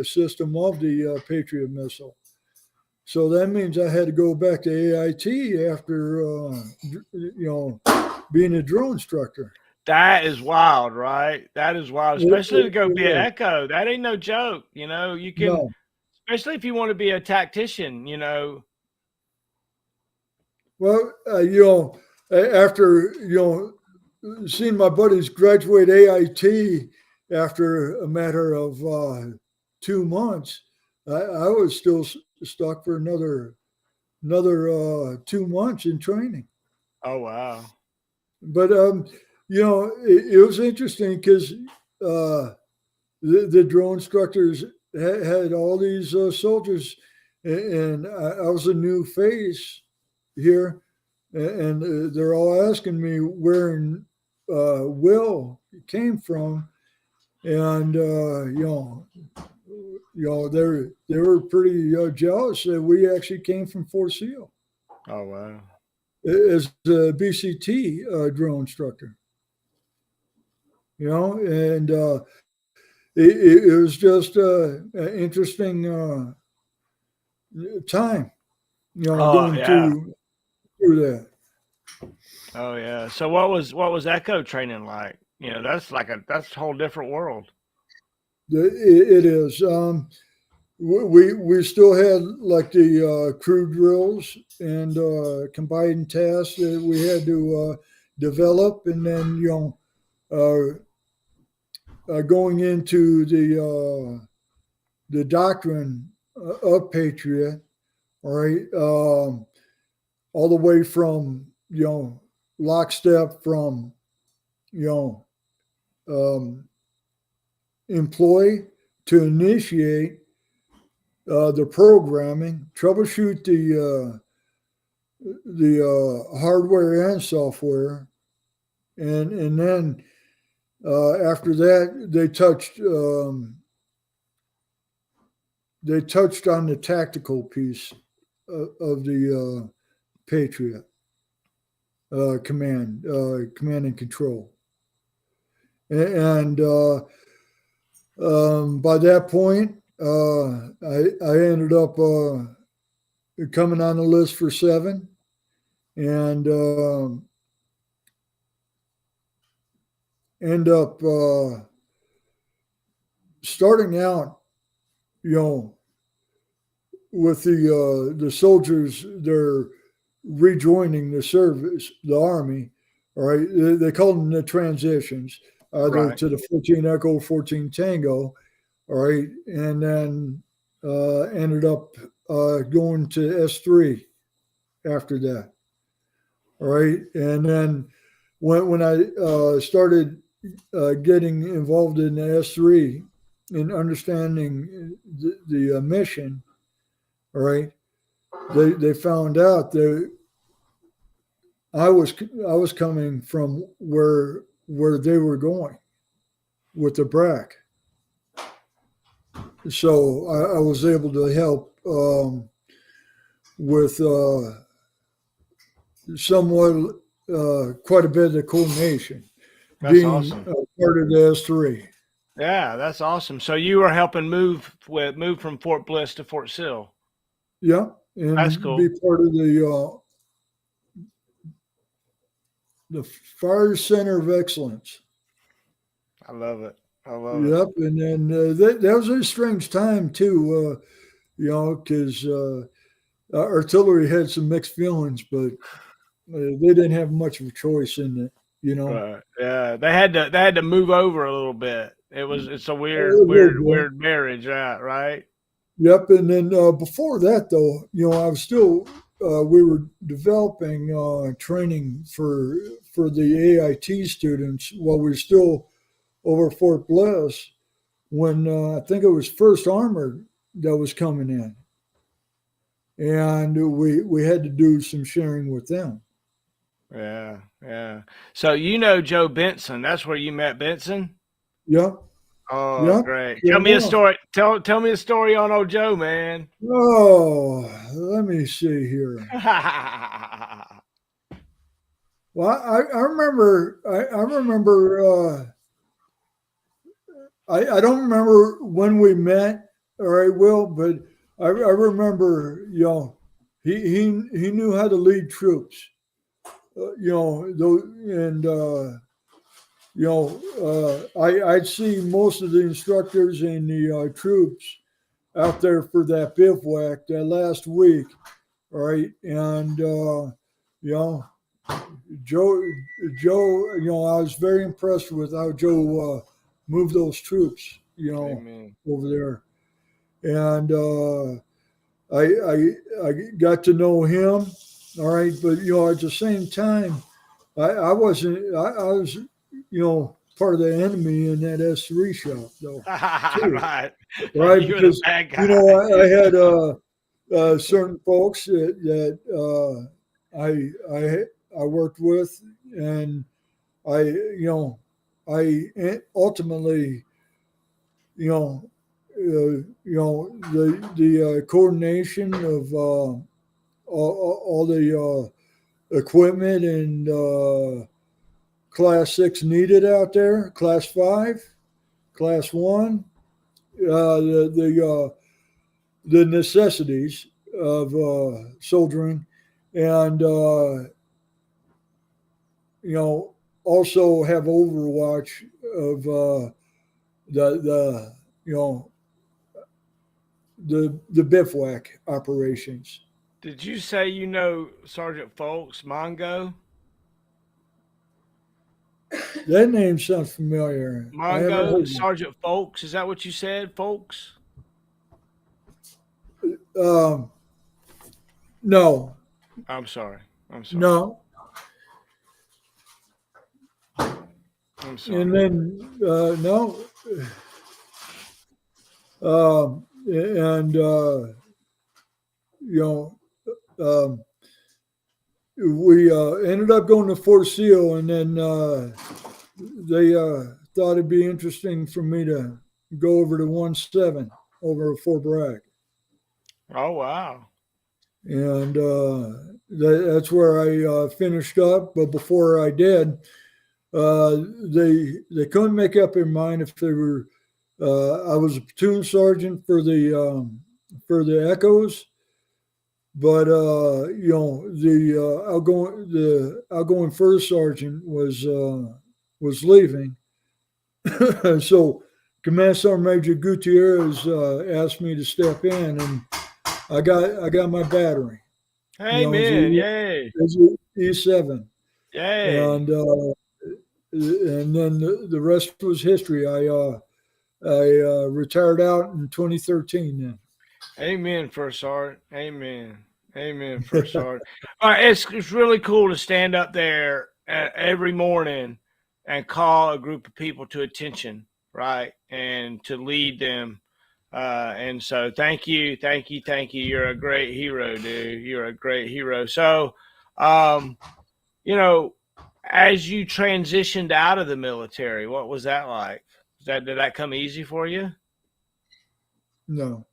Speaker 2: system of the Patriot missile. So that means I had to go back to AIT after, being a drill instructor.
Speaker 1: That is wild, right? That is wild,
Speaker 2: It,
Speaker 1: especially to
Speaker 2: it,
Speaker 1: go
Speaker 2: it
Speaker 1: be an
Speaker 2: was.
Speaker 1: echo. That ain't no joke. You can,
Speaker 2: No.
Speaker 1: especially if you want to be a tactician.
Speaker 2: Well, after, seeing my buddies graduate AIT after a matter of 2 months, I was still stuck for another 2 months in training.
Speaker 1: Oh, wow.
Speaker 2: But it was interesting because the drill instructors had all these soldiers, and I was a new face here, and they're all asking me where Will came from, and they were pretty jealous that we actually came from Fort Sill
Speaker 1: Oh, wow.
Speaker 2: as a BCT drill instructor. And it was just an interesting time,
Speaker 1: Oh,
Speaker 2: going
Speaker 1: yeah.
Speaker 2: through that.
Speaker 1: Oh, yeah. So what was echo training like? That's a whole different world.
Speaker 2: It is. We still had like the crew drills and combined tasks that we had to develop, and then going into the doctrine of Patriot. All right, all the way from lockstep from you know um, employ to initiate the programming, troubleshoot the hardware and software, and then after that they touched on the tactical piece of the Patriot command and control, and by that point, I ended up coming on the list for 7, and end up starting out, you know, with the soldiers. They're rejoining the service, the army. All right, they call them the transitions, either
Speaker 1: Right.
Speaker 2: to the 14 Echo, 14 Tango. All right, and then ended up going to S3 after that. All right, and then when I started getting involved in the S3 and understanding the mission, all right, they found out that I was coming from where they were going with the BRAC, so I was able to help with somewhat quite a bit of the coordination,
Speaker 1: That's
Speaker 2: being
Speaker 1: awesome.
Speaker 2: part of the S3.
Speaker 1: Yeah, that's awesome. So you were helping move from Fort Bliss to Fort Sill.
Speaker 2: Yeah,
Speaker 1: That's
Speaker 2: and be
Speaker 1: cool.
Speaker 2: part of the Fire Center of Excellence.
Speaker 1: I love it. I love it.
Speaker 2: Yep, and then that was a strange time too, because artillery had some mixed feelings, but they didn't have much of a choice in it.
Speaker 1: Right. Yeah. They had to move over a little bit. It's a
Speaker 2: A
Speaker 1: weird,
Speaker 2: little
Speaker 1: weird,
Speaker 2: bit.
Speaker 1: weird marriage, right?
Speaker 2: Yep, and then before that, though, I was still we were developing training for the AIT students while we were still over Fort Bliss when I think it was First Armored that was coming in, and we had to do some sharing with them.
Speaker 1: Yeah, yeah. So you know Joe Benson. That's where you met Benson?
Speaker 2: Yep,
Speaker 1: Oh,
Speaker 2: yep,
Speaker 1: great.
Speaker 2: sure
Speaker 1: Tell me a
Speaker 2: enough.
Speaker 1: story. Tell me a story on old Joe, man.
Speaker 2: Oh, let me see here. Well, I remember I don't remember when we met, or I will, but I remember, he knew how to lead troops, and I'd see most of the instructors and the troops out there for that bivouac that last week, right? And you know, Joe, I was very impressed with how Joe moved those troops,
Speaker 1: Amen.
Speaker 2: over there, and I got to know him, all right. But at the same time, I wasn't, I was, part of the enemy in that S3 shop, though, too,
Speaker 1: Right.
Speaker 2: right?
Speaker 1: You were the
Speaker 2: Because
Speaker 1: bad guy.
Speaker 2: I had certain folks that I worked with, and I I ultimately the coordination of all the equipment and class 6 needed out there, class 5, class 1, the necessities of soldiering, and also have overwatch of the the bivouac operations.
Speaker 1: Did you say you know Sergeant Folks, Mongo?
Speaker 2: That name sounds familiar. I haven't
Speaker 1: Mongo,
Speaker 2: heard of
Speaker 1: Sergeant Folks. Is that what you said, Folks?
Speaker 2: it. No,
Speaker 1: I'm sorry. I'm sorry.
Speaker 2: no.
Speaker 1: I'm
Speaker 2: And
Speaker 1: sorry.
Speaker 2: then no, and you know, um, we ended up going to Fort Seal, and then they thought it'd be interesting for me to go over to 1-7 over at Fort Bragg,
Speaker 1: Oh wow.
Speaker 2: and that's where I finished up. But before I did, uh, they couldn't make up their mind if they were. I was a platoon sergeant for the Echoes, but the outgoing first sergeant was leaving, so Command Sergeant Major Gutierrez asked me to step in, and I got my battery.
Speaker 1: Amen. Yay.
Speaker 2: It was E7,
Speaker 1: Yay.
Speaker 2: and then the rest was history. I retired out in 2013.
Speaker 1: Amen, First Sergeant. Amen. Amen, First Sergeant. All right, it's really cool to stand up there every morning and call a group of people to attention, right, and to lead them. And so, thank you, thank you, thank you. You're a great hero, dude. You're a great hero. So, um, you know, as you transitioned out of the military, what was that like? Did that come easy for you?
Speaker 2: No,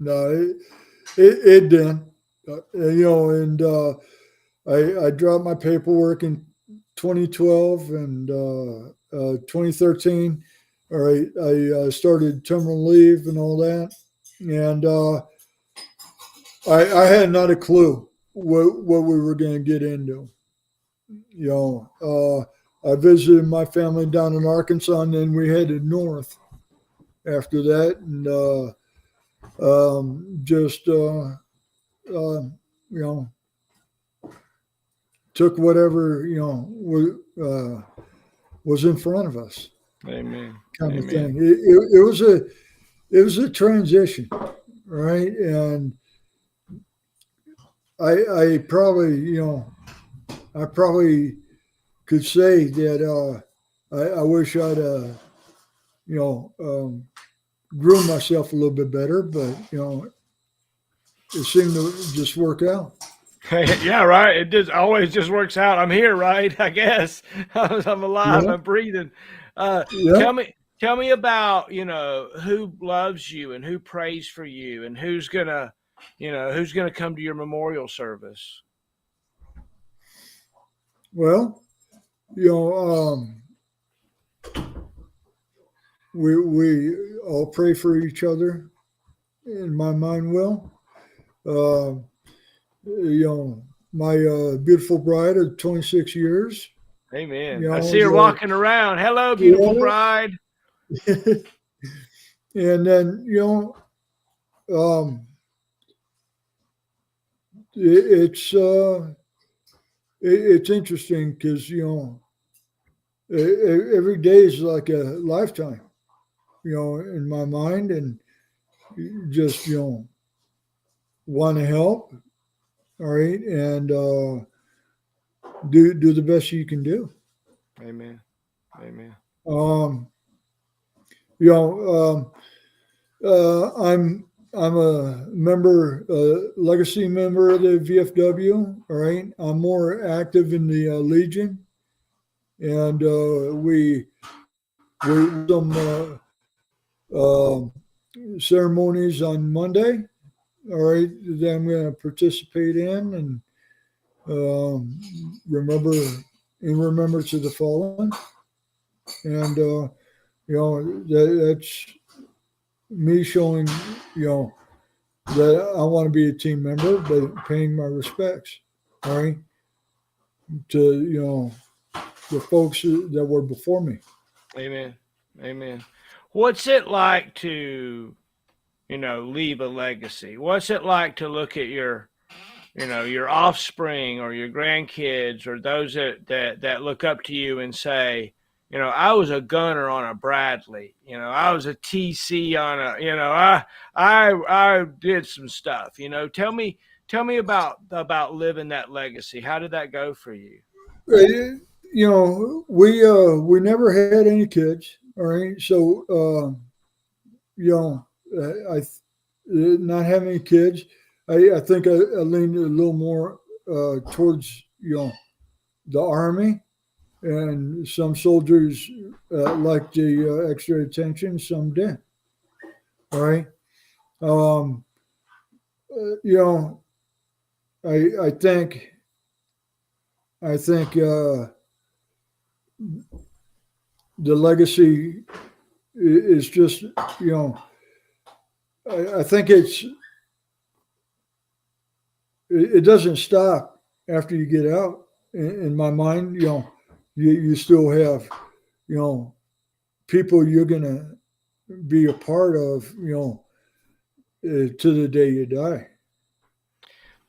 Speaker 2: no, it didn't. And I dropped my paperwork in 2012 and 2013. All right, I started terminal leave and all that, and I had not a clue what we were going to get into. I visited my family down in Arkansas, and then we headed north after that, and just you know took whatever was in front of us,
Speaker 1: Amen.
Speaker 2: kind of
Speaker 1: Amen.
Speaker 2: thing. It was a transition, right? And I probably I probably could say that I wish I'd you know um, grew myself a little bit better, but it seemed to just work out.
Speaker 1: Yeah, right. It just always just works out. I'm here, right? I guess I'm alive.
Speaker 2: Yeah,
Speaker 1: I'm breathing.
Speaker 2: yeah.
Speaker 1: Tell me about who loves you and who prays for you and who's gonna come to your memorial service.
Speaker 2: Well, you know, we all pray for each other. In my mind, will. Uh, my beautiful bride of 26 years.
Speaker 1: Amen. I see her walking around. Hello, beautiful bride.
Speaker 2: And then um, it's it's interesting because every day is like a lifetime, in my mind, and just want to help, all right, and do the best you can do.
Speaker 1: Amen. Amen.
Speaker 2: Um, you know, I'm a member, legacy member of the VFW. All right, I'm more active in the Legion, and we some ceremonies on Monday. All right, that I'm going to participate in and um, remember in remembrance of the fallen, and that's me showing you know that I want to be a team member, but paying my respects. All right, to the folks that were before me.
Speaker 1: Amen. Amen. What's it like to, leave a legacy? What's it like to look at your offspring or your grandkids or those that look up to you and say, I was a gunner on a Bradley, I was a TC on a, I did some stuff, tell me about living that legacy. How did that go for you?
Speaker 2: We never had any kids. All right, so you know, I not having any kids, I think I leaned a little more towards the army, and some soldiers liked the extra attention, some didn't. All right, um, you know, I think the legacy is just I think it doesn't stop after you get out. In my mind, you still have you know people you're gonna be a part of, to the day you die,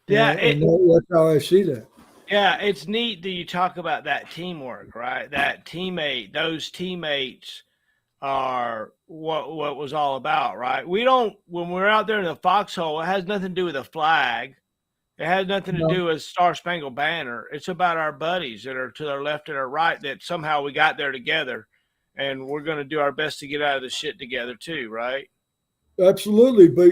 Speaker 1: Yeah,
Speaker 2: and that's how I see that.
Speaker 1: yeah, it's neat that you talk about that teamwork, right? Those teammates are what was all about, right? We don't when we're out there in the foxhole, it has nothing to do with a flag. It has nothing to
Speaker 2: No,
Speaker 1: do with Star Spangled Banner. It's about our buddies that are to our left and our right that somehow we got there together, and we're going to do our best to get out of this shit together too, right?
Speaker 2: absolutely, but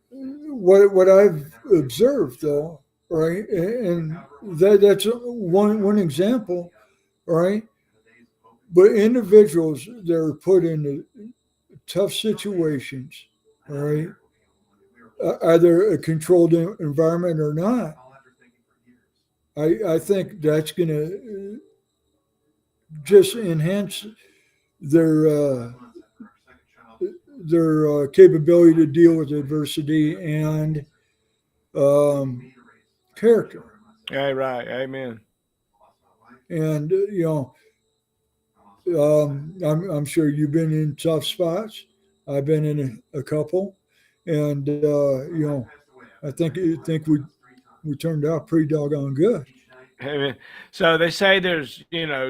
Speaker 2: what I've observed though, right, and that's one example, right. But individuals that are put into tough situations, all right, either a controlled environment or not, I think that's going to just enhance their uh, their capability to deal with adversity and um, character.
Speaker 1: Yeah, right. Amen.
Speaker 2: And I'm sure you've been in tough spots. I've been in a couple, and I think we turned out pretty doggone good.
Speaker 1: Amen. So they say there's,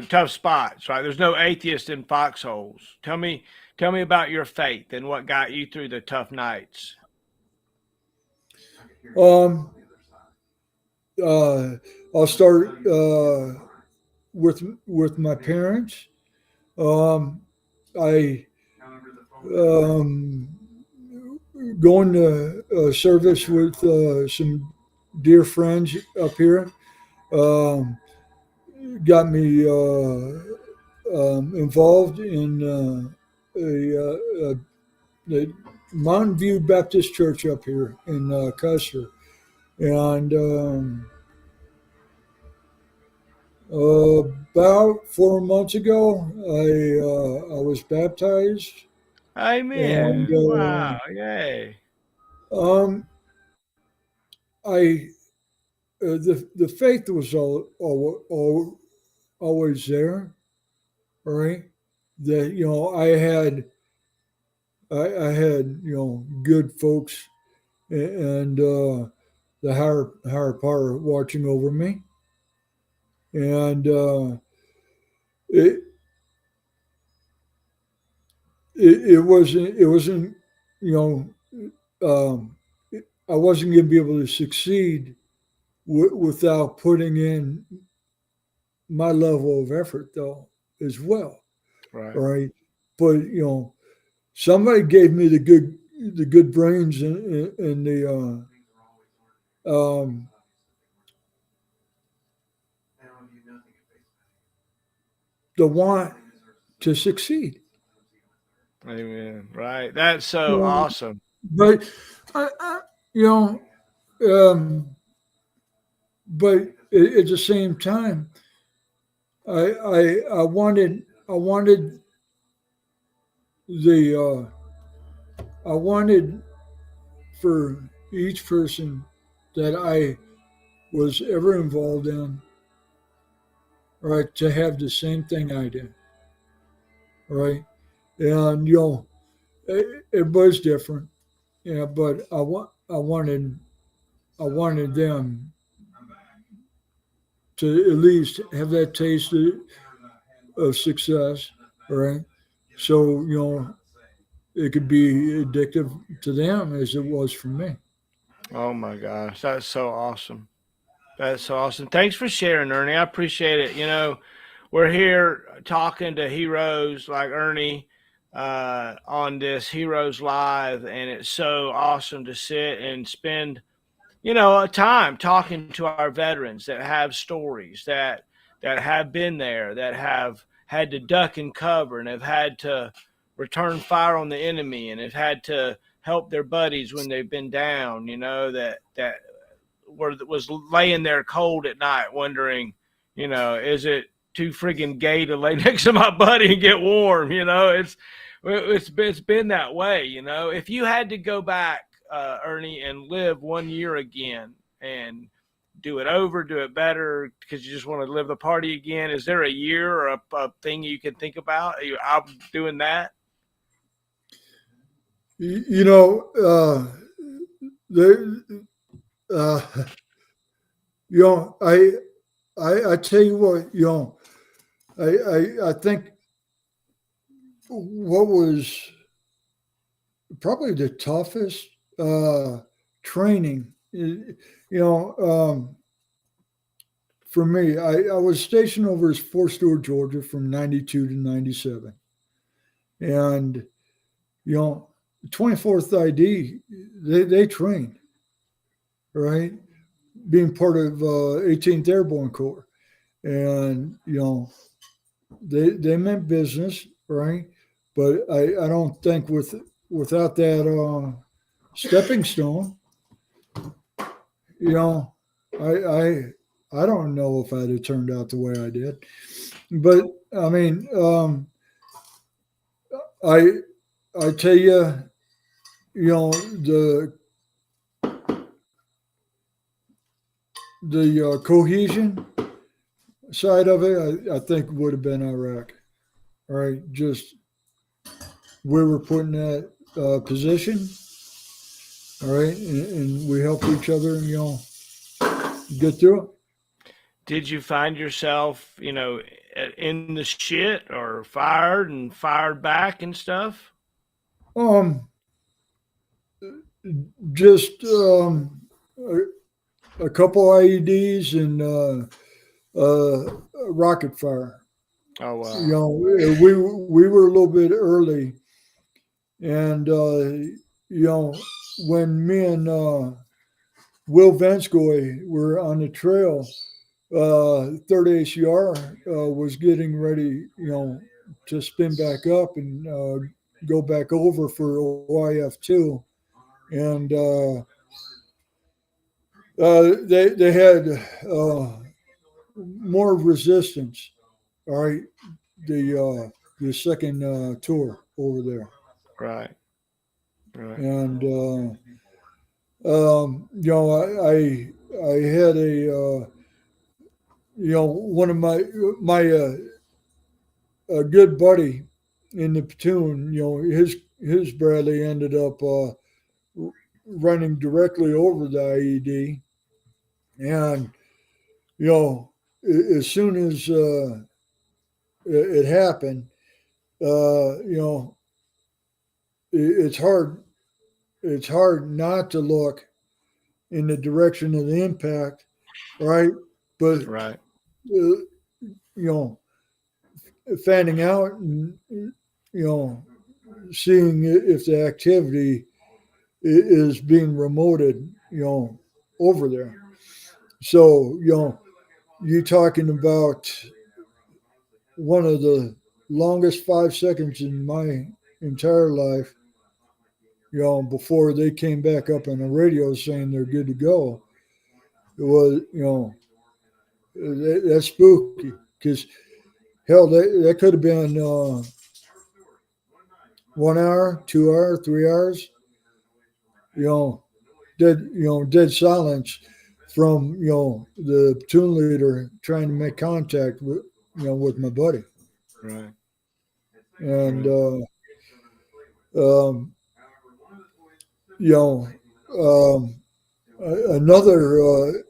Speaker 1: tough spots, right? There's no atheist in foxholes. Tell me about your faith and what got you through the tough nights.
Speaker 2: Um, uh, I'll start with my parents. Um, I um, going to service with some dear friends up here. Um, got me involved in the Mountain View Baptist Church up here in Custer, and About 4 months ago, I was baptized, and
Speaker 1: Amen. Wow. Yay.
Speaker 2: um, I the faith was always there, right? That I had good folks and the higher power watching over me, and it, it wasn't you know um, I wasn't going to be able to succeed without putting in my level of effort though as well,
Speaker 1: Right.
Speaker 2: right? But somebody gave me the good brains and um, the want to succeed.
Speaker 1: Amen. Right. That's so
Speaker 2: Um,
Speaker 1: awesome.
Speaker 2: but I you know, um, but at the same time, I wanted the I wanted for each person that I was ever involved in, right, to have the same thing I did, right, and everybody's different, but I wanted them to at least have that taste of success, right? So it could be addictive to them as it was for me.
Speaker 1: Oh my gosh. That's so awesome. That's so awesome. Thanks for sharing, Ernie. I appreciate it. We're here talking to heroes like Ernie on this Heroes Live, and it's so awesome to sit and spend a time talking to our veterans that have stories that have been there, that have had to duck and cover, and have had to return fire on the enemy, and have had to help their buddies when they've been down. That was laying there cold at night, wondering, is it too friggin' gay to lay next to my buddy and get warm? It's been that way. If you had to go back, Ernie, and live 1 year again and do it over, do it better because you just want to live the party again, is there a year or a thing you can think about? I'm doing that.
Speaker 2: You know, there, uh, I tell you what, I think what was probably the toughest training, for me, I was stationed over as Fort Stewart, Georgia, from '92 to '97, and you know, 24th ID, they trained, right? Being part of 18th Airborne Corps, and they meant business, right? But I don't think without that stepping stone, you know, I I I don't know if I'd have turned out the way I did. But I mean, I I tell you, the cohesion side of it, I think would have been Iraq. All right, just we were put in that position. All right, and we help each other, get through it.
Speaker 1: Did you find yourself, in the shit or fired and fired back and stuff?
Speaker 2: Um, just a couple IEDs and rocket fire.
Speaker 1: Oh
Speaker 2: You
Speaker 1: wow.
Speaker 2: know, we were a little bit early, and when me and Will Vanskoy were on the trail, third ACR was getting ready, to spin back up and go back over for OIF2, and they had more resistance. All right, the second tour over there,
Speaker 1: Right. Right.
Speaker 2: and I had one of my a good buddy in the platoon. His Bradley ended up running directly over the IED, and as soon as it happened, it's hard. It's hard not to look in the direction of the impact, right? But
Speaker 1: Right.
Speaker 2: you know, fanning out and seeing if the activity is being remoted, over there. So you talking about one of the longest 5 seconds in my entire life. Before they came back up on the radio saying they're good to go, it was that's spooky because hell, that could have been 1 hour, 2 hour, 3 hours. Dead silence from the platoon leader trying to make contact with my buddy,
Speaker 1: Right.
Speaker 2: and um, you know another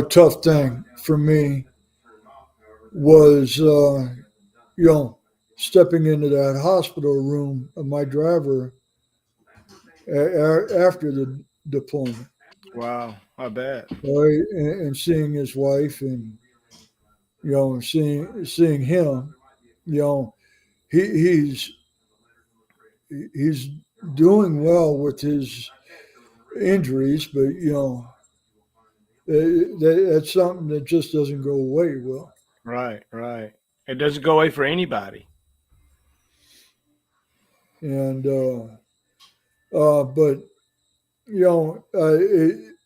Speaker 2: tough thing for me was stepping into that hospital room of my driver after the deployment.
Speaker 1: Wow. I bet.
Speaker 2: Right, and seeing his wife, and seeing him, he, he's doing well with his injuries, but that's something that just doesn't go away well.
Speaker 1: Right. Right. It doesn't go away for anybody.
Speaker 2: And but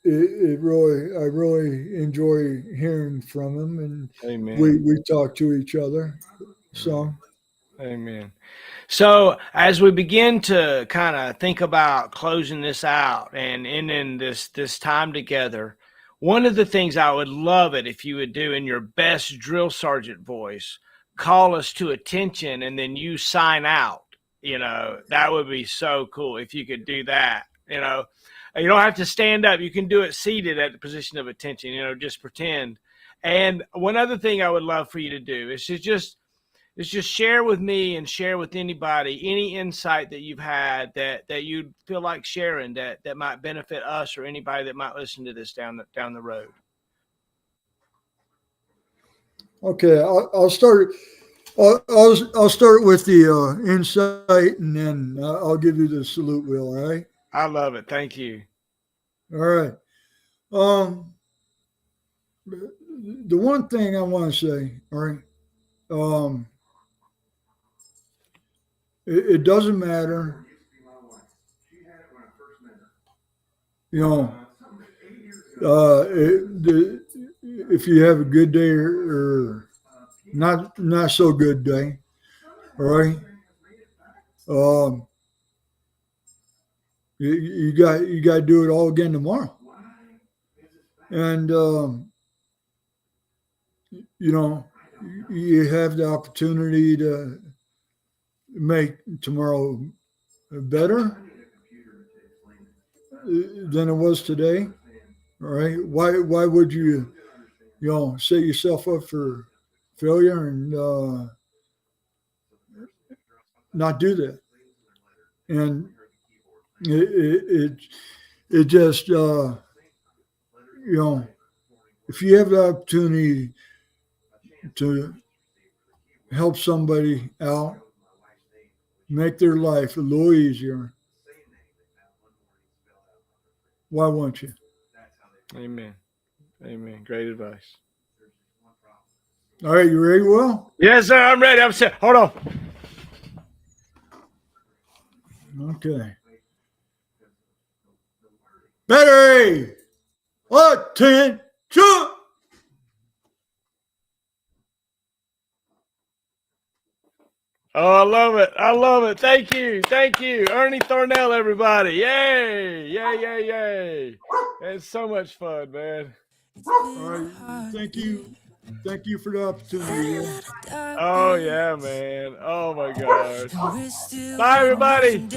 Speaker 2: it really, I really enjoy hearing from him, and
Speaker 1: Amen.
Speaker 2: we talk to each other. So
Speaker 1: Amen. So as we begin to kind of think about closing this out and ending this time together, one of the things I would love it if you would do in your best drill sergeant voice, call us to attention, and then you sign out. That would be so cool if you could do that. You don't have to stand up. You can do it seated at the position of attention, just pretend. And one other thing I would love for you to do is to just share with me and share with anybody any insight that you've had that you feel like sharing that might benefit us or anybody that might listen to this down the road.
Speaker 2: okay, I'll start. I'll start with the insight, and then I'll give you the salute wheel. All right.
Speaker 1: I love it. Thank you.
Speaker 2: All right. The one thing I want to say, all right, it doesn't matter, if you have a good day or not so good day, all right. You got to do it all again tomorrow, and you have the opportunity to make tomorrow better than it was today. All right. Why would you set yourself up for failure and not do that? And it just if you have the opportunity to help somebody out, make their life a little easier, why won't you?
Speaker 1: Amen. Amen. Great advice.
Speaker 2: All right, you ready, Will?
Speaker 1: Yes, sir. I'm ready. I'm set. Hold on.
Speaker 2: Okay. Battery! Attention!
Speaker 1: Oh, I love it. I love it. Thank you. Thank you. Ernie Thornell, everybody. Yay. Yay, yay, yay. It's so much fun, man.
Speaker 2: All right. Thank you. Thank you for the opportunity. Will.
Speaker 1: Oh, yeah, man. Oh, my gosh. Bye, everybody.